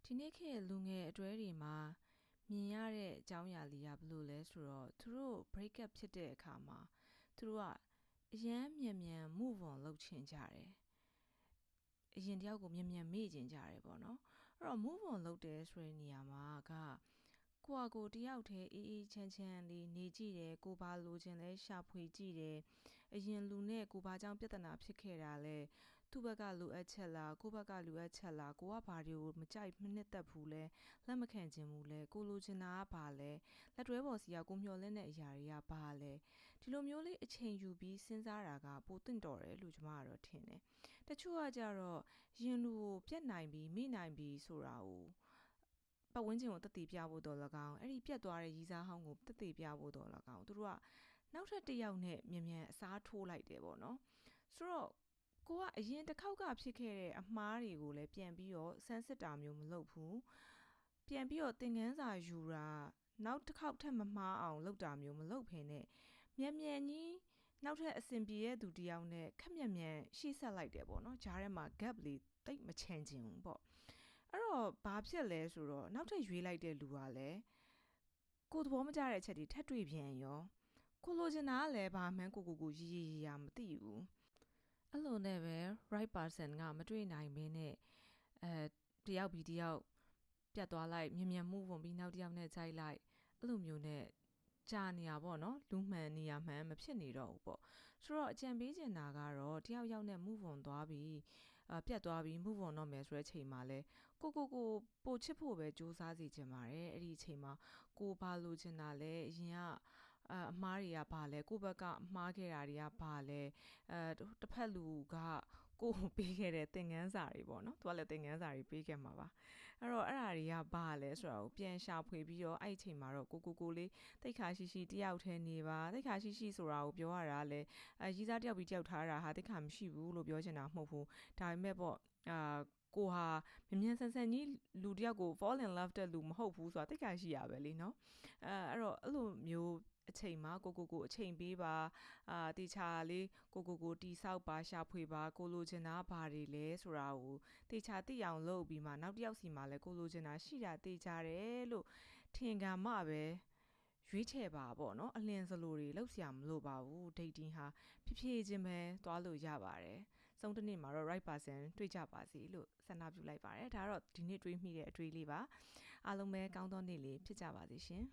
ဒီနေ့ခေတ်လူငယ်အတွဲတွေမှာမြင်ရတဲ့အကြောင်းအရာလေးကဘယ်လိုလဲဆိုတော့သူတို့ break up ဖြစ်တဲ့အခါမှာသူတို့ကအရန်မြန် move on လုပ်ချင်ကြတယ်အရင်တယောက်ကိုမြန်မေ့ချင်ကြတယ်ပေါ့နော်အဲ့တော့ move on လုပ်တယ်ဆိုတဲ့နေရာမှာကကိုတယောက်တည်းအေးချမ်းလေးနေကြည့်တယ်ကိုဘာလိုချင်လဲရှာဖွေကြည့်တယ်အရင်လူနဲ့ကိုဘာကြောင့်ပြဿနာဖြစ်ခဲ့တာလဲသူ့ဘက်ကလိုအပ်ချက်လားကိုဘက်ကလိုအပ်ချက်လားကိုကဘာတွေကိုမကြိုက်မနှစ်သက်ဘူးလဲလက်မခံချင်ဘူးလဲကိုလိုချင်တာကဘာလဲလက်တွဲပေါ်စီကကိုမျှော်လင့်တဲ့အရာတွေကဘာလဲဒီလိုမျိုးလေးအချိန်ယူပြီးစဉ်းစားတာကပိုတင့်တော်တယ်လို့ကျွန်မကတော့ထင်တယ်တချို့ကကြတော့ရင်လူကိုပြတ်နိုင်ပြီးမိနိုင်ပြီးဆိုတာကိုပတ်ဝန်းကျင်ကိုတည်ပြဖို့တော့၎င်းအဲ့ဒီပြတ်သွားတဲ့ရီစားဟောင်းကိုတည်ပြဖို့တော့၎င်းသူတို့ကနောက်ထပ်တစ်ယောက်နဲ့မြန်အစားထိုးလိုက်တယ်ပေါ့နော်ဆိုတော့ကိုကအရင်တစ်ခေါက်ကဖြစ်ခဲ့တဲ့အမှားတွေကိုလည်းပြန်ပြီးတော့စမ်းစစ်တာမျိုးမလုပ်ဘူးပြန်ပြီးတော့သင်ခန်းစာယူတာနောက်တစ်ခေါက်ထပ်မမှားအောင်လုပ်တာမျိုးမလုပ်ဘဲနဲ့မြန်ကြီးနောက်ထပ်အဆင်ပြေတဲ့သူတစ်ယောက်နဲ့ခက်မြန်ရှေ့ဆက်လိုက်တယ်ပေါ့နော်ဂျားထဲမှာ gap လေးတိတ်မချန်ချင်ဘူးပေါ့အဲ့တော့ဘာဖြစ်လဲဆိုတော့နောက်ထပ်ရွေးလိုက်တဲ့လူကလည်းကိုသဘောမကျတဲ့အချက်တွေထပ်တွေ့ပြန်ရောကိုလိုချင်တာကလည်းဘာမှန်းကိုရီမသိဘူးအဲ့လိုနဲ့ပဲ right person ကမတွေ့နိုင်မင်းနဲ့တယောက်ပြီးတယောက်ပြတ်သွားလိုက်မြန် move on ပြီးနောက်တယောက်နဲ့ကြိုက်လိုက်အဲ့လိုမျိုးနဲ့ကြာနေရပေါ့နော်လူမှန်နေရမှန်မဖြစ်နေတော့ဘူးပေါ့ဆိုတော့အကြံပေးချင်တာကတော့တယောက်နဲ့ move on သွားပြီးပြတ်သွားပြီး move on တော့မယ်ဆိုတဲ့အချိန်မှာလဲကိုပိုချစ်ဖို့ပဲစူးစမ်းစီချင်ပါတယ်အဲ့ဒီအချိန်မှာကိုဘာလိုချင်တာလဲအရင်ကအမှားတွေကဘာလဲကိုဘက်ကအမှားခဲ့တာတွေကဘာလဲတစ်ဖက်လူကကိုပေးခဲ့တဲ့သင်ခန်းစာတွေပေါ့နော်သူကလည်းသင်ခန်းစာတွေပေးခဲ့မှာပါအဲ့တော့အဲ့ဒါတွေကဘာလဲဆိုတာကိုပြန်ရှာဖွေပြီးတော့အဲ့ဒီအချိန်မှာတော့ကိုလေးတိတ်ခါရှိတယောက်ထဲနေပါတိတ်ခါရှိဆိုတာကိုပြောရတာလဲရီးစားတယောက်ပြီးတယောက်ထားတာဟာတိတ်ခါမရှိဘူးလို့ပြောချင်တာမဟုတ်ဘူးဒါပေမဲ့ပေါ့ကိုဟာမြန်ဆန်ကြီးလူတယောက်ကို fall in love တဲ့လူမဟုတ်ဘူးဆိုတာတိတ်ခါရှိရပဲလေနော်အဲ့တော့အဲ့လိုမျိုးအချိန်မှာကိုအချိန်ပေးပါတေချာလေးကိုတီဆောက်ပါရှာဖွေပါကိုလိုချင်တာဘာတွေလဲဆိုတာကိုတေချာသိအောင်လုပ်ပြီးမှနောက်တစ်ယောက်စီမှာလဲကိုလိုချင်တာရှိတာတေချာတယ်လို့ထင်ကမှပဲရွေးချယ်ပါပေါ့နော်အလင်းစလိုတွေလောက်ဆရာမလိုပါဘူး dating ဟာဖြည်းချင်းပဲသွားလို့ရပါတယ်ဆုံးတစ်နေ့မှာတော့ right person တွေ့ကြပါစေလို့ဆန္ဒပြုလိုက်ပါတယ်ဒါကတော့ဒီနေ့တွေးမိတဲ့အတွေးလေးပါအားလုံးပဲကောင်းသောနေ့လေးဖြစ်ကြပါစေရှင်